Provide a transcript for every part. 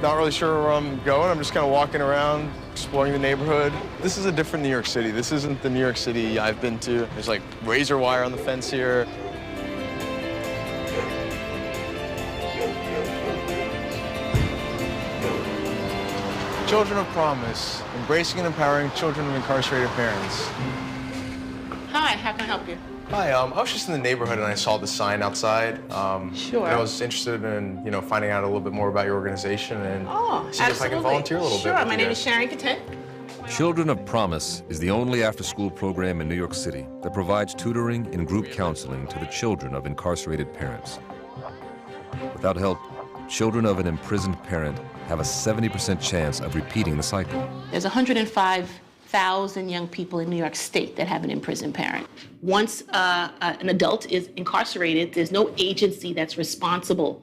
Not really sure where I'm going. I'm just kind of walking around, exploring the neighborhood. This is a different New York City. This isn't the New York City I've been to. There's like razor wire on the fence here. Children of Promise, embracing and empowering children of incarcerated parents. Hi, how can I help you? Hi, I was just in the neighborhood and I saw the sign outside. Sure. And I was interested in, finding out a little bit more about your organization and see if I can volunteer a little bit. Sure, my name is Sharon Katent. Children of Promise is the only after-school program in New York City that provides tutoring and group counseling to the children of incarcerated parents. Without help, children of an imprisoned parent have a 70% chance of repeating the cycle. There's 105,000 young people in New York State that have an imprisoned parent. Once an adult is incarcerated, there's no agency that's responsible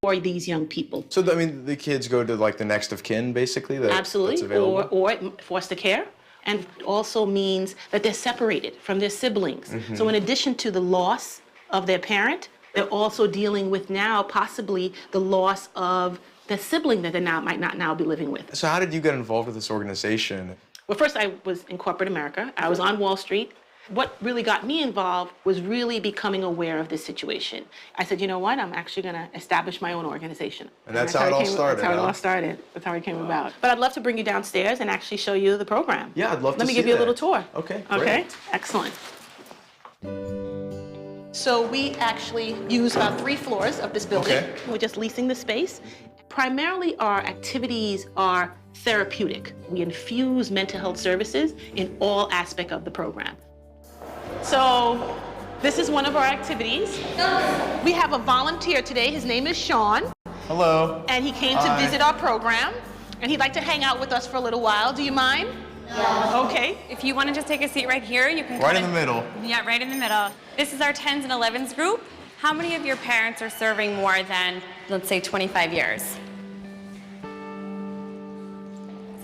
for these young people. So, the kids go to, like, the next of kin, basically? Absolutely, that's available? or foster care. And also means that they're separated from their siblings. Mm-hmm. So in addition to the loss of their parent, they're also dealing with now possibly the loss of the sibling that they might not now be living with. So how did you get involved with this organization? Well, first I was in corporate America. I was on Wall Street. What really got me involved was really becoming aware of this situation. I said, you know what, I'm actually gonna establish my own organization. And that's how it all started, That's how it all started. That's how it came about. But I'd love to bring you downstairs and actually show you the program. Yeah, I'd love to see that. Let me give you a little tour. Okay, great. Okay, excellent. So we actually use about 3 floors of this building. Okay. We're just leasing the space. Primarily, our activities are therapeutic. We infuse mental health services in all aspects of the program. So this is one of our activities. We have a volunteer today. His name is Sean. Hello. And he came to visit our program. And he'd like to hang out with us for a little while. Do you mind? Yeah. Okay. If you want to just take a seat right here, you can Right in the middle. Yeah, right in the middle. This is our 10s and 11s group. How many of your parents are serving more than, let's say, 25 years?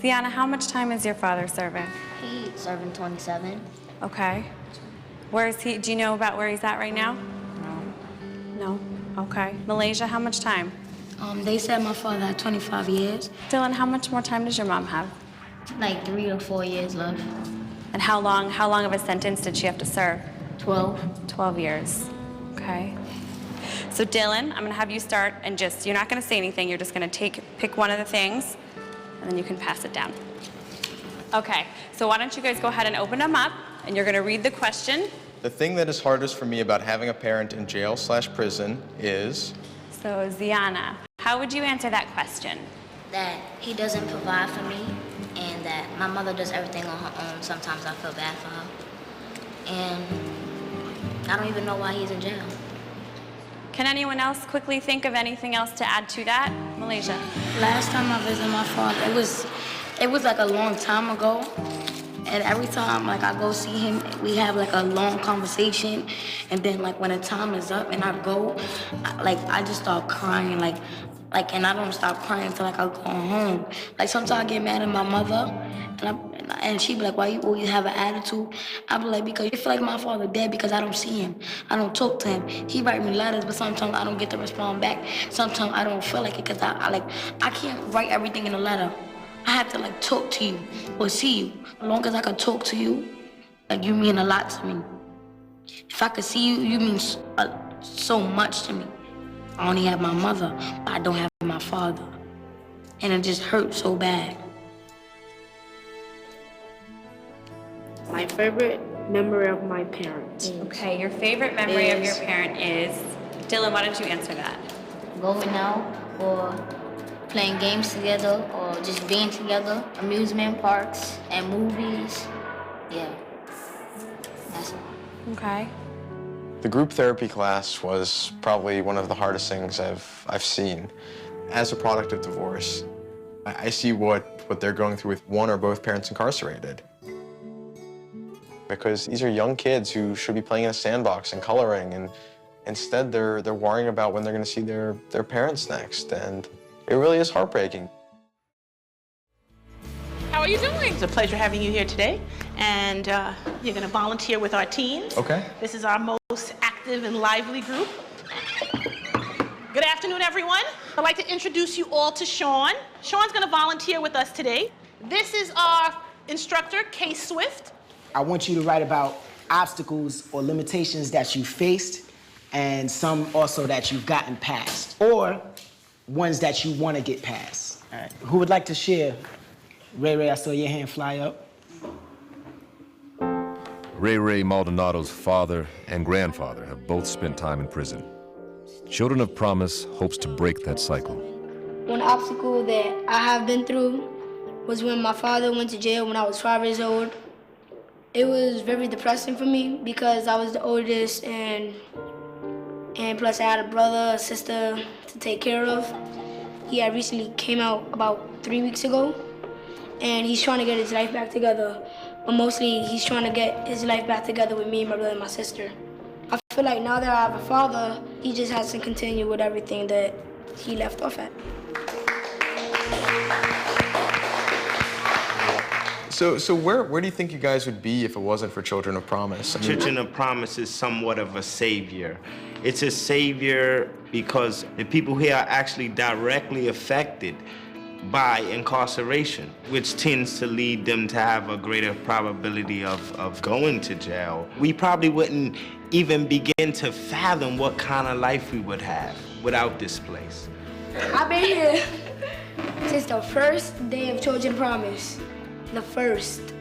Sienna, how much time is your father serving? He's serving 27. Okay. Where is he? Do you know about where he's at right now? No. No? Okay. Malaysia, how much time? They said my father had 25 years. Dylan, how much more time does your mom have? Like 3 or 4 years left. And how long of a sentence did she have to serve? 12. 12 years. Okay. So Dylan, I'm gonna have you start and you're not gonna say anything, you're just gonna pick one of the things and then you can pass it down. Okay, so why don't you guys go ahead and open them up and you're gonna read the question. The thing that is hardest for me about having a parent in jail/prison is? So Ziana, how would you answer that question? That he doesn't provide for me and that my mother does everything on her own. Sometimes I feel bad for her. And I don't even know why he's in jail. Can anyone else quickly think of anything else to add to that? Malaysia. Last time I visited my father, it was like a long time ago. And every time like I go see him, we have like a long conversation. And then like when the time is up and I go, I just start crying and I don't stop crying until like I go home. Like sometimes I get mad at my mother and she be like, why you always have an attitude? I be like, because I feel like my father dead because I don't see him. I don't talk to him. He write me letters, but sometimes I don't get to respond back. Sometimes I don't feel like it because I can't write everything in a letter. I have to like talk to you or see you. As long as I can talk to you, like you mean a lot to me. If I could see you, you mean so much to me. I only have my mother, but I don't have my father. And it just hurts so bad. My favorite memory of my parents. Okay, your favorite memory of your parent is? Dylan, why don't you answer that? Going out or playing games together or just being together, amusement parks and movies. Yeah, that's it. Okay. The group therapy class was probably one of the hardest things I've seen. As a product of divorce, I see what they're going through with one or both parents incarcerated. Because these are young kids who should be playing in a sandbox and coloring, and instead they're worrying about when they're going to see their parents next, and it really is heartbreaking. How are you doing? It's a pleasure having you here today. And you're going to volunteer with our teams. Okay. This is our most active and lively group. Good afternoon. afternoon, everyone. I'd like to introduce you all to Sean. Sean's gonna volunteer with us today. This is our instructor, Kay Swift. I want you to write about obstacles or limitations that you faced and some also that you've gotten past, or ones that you want to get past. All right. Who would like to share? Ray, I saw your hand fly up. Ray Maldonado's father and grandfather have both spent time in prison. Children of Promise hopes to break that cycle. One obstacle that I have been through was when my father went to jail when I was 5 years old. It was very depressing for me because I was the oldest and plus I had a brother, a sister to take care of. He had recently came out about 3 weeks ago and he's trying to get his life back together. But mostly he's trying to get his life back together with me, my brother, and my sister. I feel like now that I have a father, he just has to continue with everything that he left off at. So where do you think you guys would be if it wasn't for Children of Promise? I mean, Children of Promise is somewhat of a savior. It's a savior because the people here are actually directly affected by incarceration, which tends to lead them to have a greater probability of going to jail. We probably wouldn't even begin to fathom what kind of life we would have without this place. I've been here since the first day of Children of Promise. The first.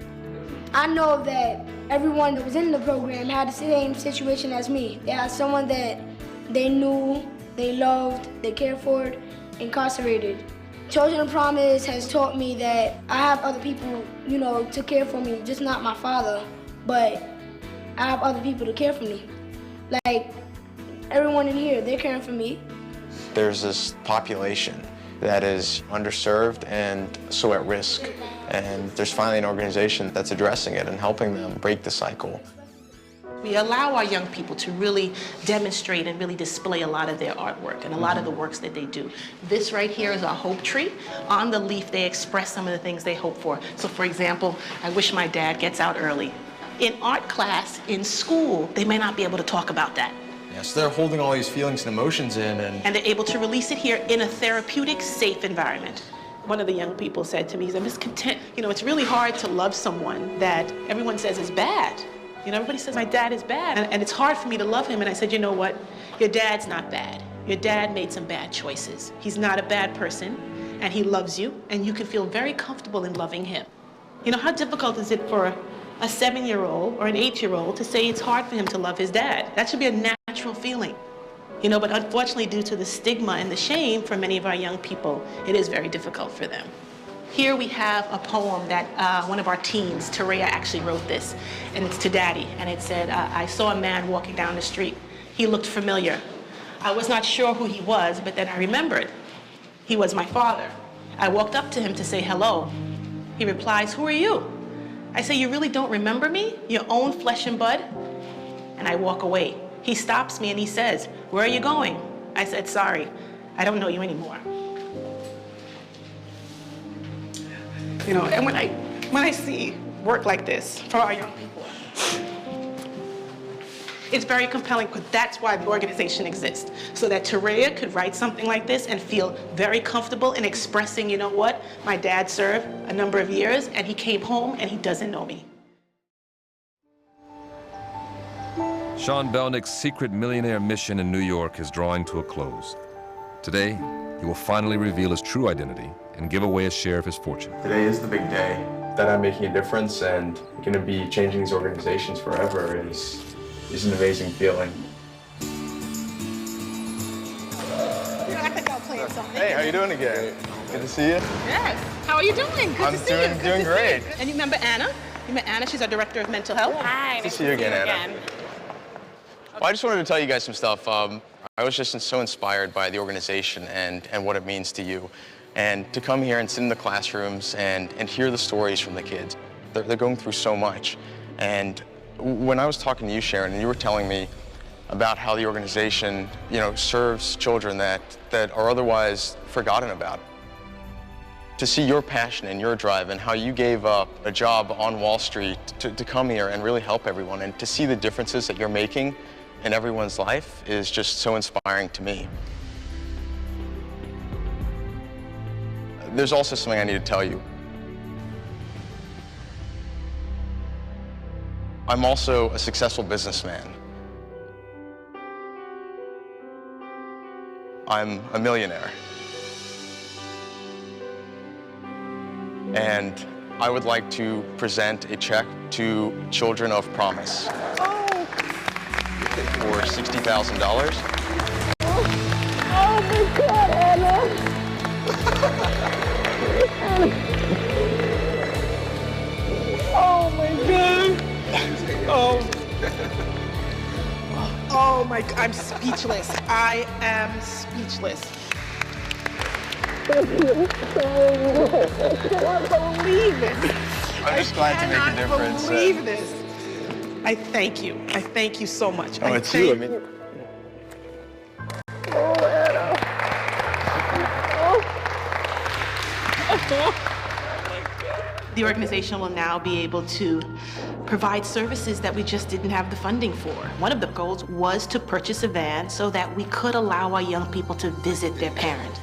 I know that everyone that was in the program had the same situation as me. They had someone that they knew, they loved, they cared for, incarcerated. Children of Promise has taught me that I have other people, to care for me, just not my father, but I have other people to care for me. Like, everyone in here, they're caring for me. there's this population that is underserved and so at risk. And there's finally an organization that's addressing it and helping them break the cycle. We allow our young people to really demonstrate and really display a lot of their artwork and a lot of the works that they do. This right here is our hope tree. On the leaf, they express some of the things they hope for. So for example, I wish my dad gets out early. In art class, in school, they may not be able to talk about that. Yeah, so they're holding all these feelings and emotions in And they're able to release it here in a therapeutic, safe environment. One of the young people said to me, he said, Ms. Content, it's really hard to love someone that everyone says is bad. Everybody says my dad is bad, and it's hard for me to love him. And I said, you know what? Your dad's not bad. Your dad made some bad choices. He's not a bad person, and he loves you, and you can feel very comfortable in loving him. How difficult is it for a 7-year-old or an 8-year-old to say it's hard for him to love his dad? That should be a natural feeling. But unfortunately, due to the stigma and the shame for many of our young people, it is very difficult for them. Here we have a poem that one of our teens, Tareya, actually wrote this, and it's to Daddy. And it said, I saw a man walking down the street. He looked familiar. I was not sure who he was, but then I remembered. He was my father. I walked up to him to say hello. He replies, who are you? I say, you really don't remember me? Your own flesh and blood? And I walk away. He stops me and he says, where are you going? I said, sorry, I don't know you anymore. And when I see work like this for our young people, it's very compelling, because that's why the organization exists. So that Tareya could write something like this and feel very comfortable in expressing, you know what, my dad served a number of years and he came home and he doesn't know me. Sean Belnick's secret millionaire mission in New York is drawing to a close. Today, he will finally reveal his true identity and give away a share of his fortune. Today is the big day that I'm making a difference and going to be changing these organizations forever is an amazing feeling. Hey, how you doing again? Good to see you. Yes. How are you doing? Good to see you. I'm doing great. And you remember Anna? You met Anna? She's our director of mental health. Hi. Good to see you again, Anna. Well, I just wanted to tell you guys some stuff. I was just so inspired by the organization and what it means to you. And to come here and sit in the classrooms and hear the stories from the kids. They're going through so much. And when I was talking to you, Sharon, and you were telling me about how the organization, serves children that are otherwise forgotten about. To see your passion and your drive and how you gave up a job on Wall Street to come here and really help everyone, and to see the differences that you're making in everyone's life is just so inspiring to me. There's also something I need to tell you. I'm also a successful businessman. I'm a millionaire. And I would like to present a check to Children of Promise for $60,000. Oh my God, Anna! Oh my God! Oh my, I'm speechless. I am speechless. Thank you so much. I cannot believe it. I'm just glad to make a difference. I cannot believe this. I thank you. I thank you so much. Oh, it's you. I mean, Oh, Anna. The organization will now be able to provide services that we just didn't have the funding for. One of the goals was to purchase a van so that we could allow our young people to visit their parent.